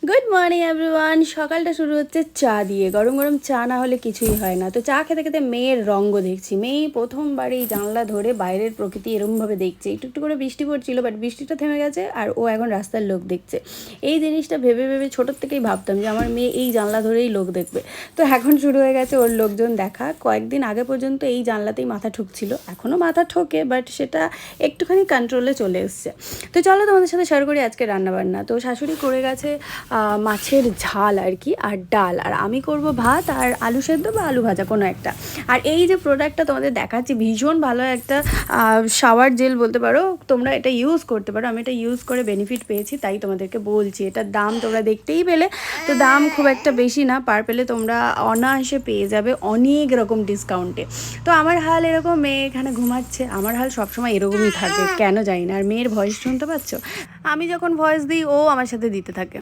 Good morning everyone. সকালটা শুরু হচ্ছে চা দিয়ে। গরম গরম চা না হলে কিছুই হয় না। তো চা খেতে খেতে মেয়ের রঙ্গ দেখছি। মেয়ে প্রথমবার এই জানলা ধরে বাইরের প্রকৃতি এরমভাবে দেখছে। একটু একটু করে বৃষ্টি পড়ছিল, বাট বৃষ্টিটা থেমে গেছে আর ও এখন রাস্তার লোক দেখছে। এই জিনিসটা ভেবে ভেবে ছোটোর থেকেই ভাবতাম যে আমার মেয়ে এই জানলা ধরেই লোক দেখবে। তো এখন শুরু হয়ে গেছে ওর লোকজন দেখা। কয়েকদিন আগে পর্যন্ত এই জানলাতেই মাথা ঠুকছিল, এখনও মাথা ঠোকে, বাট সেটা একটুখানি কন্ট্রোলে চলে এসছে। তো চলো তোমাদের সাথে শেয়ার করি আজকে রান্নাবান্না। তো শাশুড়ি করে গেছে মাছের ঝাল আর কি, আর ডাল, আর আমি করব ভাত আর আলু সেদ্ধ বা আলু ভাজা কোনো একটা। আর এই যে প্রোডাক্টটা তোমাদের দেখাচ্ছি, ভীষণ ভালো একটা শাওয়ার জেল বলতে পারো, তোমরা এটা ইউজ করতে পারো। আমি এটা ইউজ করে বেনিফিট পেয়েছি, তাই তোমাদেরকে বলছি। এটার দাম তোমরা দেখতেই পেলে, তো দাম খুব একটা বেশি না, পার পেলে তোমরা অনায়াসে পেয়ে যাবে অনেক রকম ডিসকাউন্টে। তো আমার হাল এরকম, মেয়ে এখানে ঘুমাচ্ছে, আমার হাল সবসময় এরকমই থাকে, কেন জানি না। আর মেয়ের ভয়েস শুনতে পাচ্ছ, আমি যখন ভয়েস দিই ও আমার সাথে দিতে থাকে।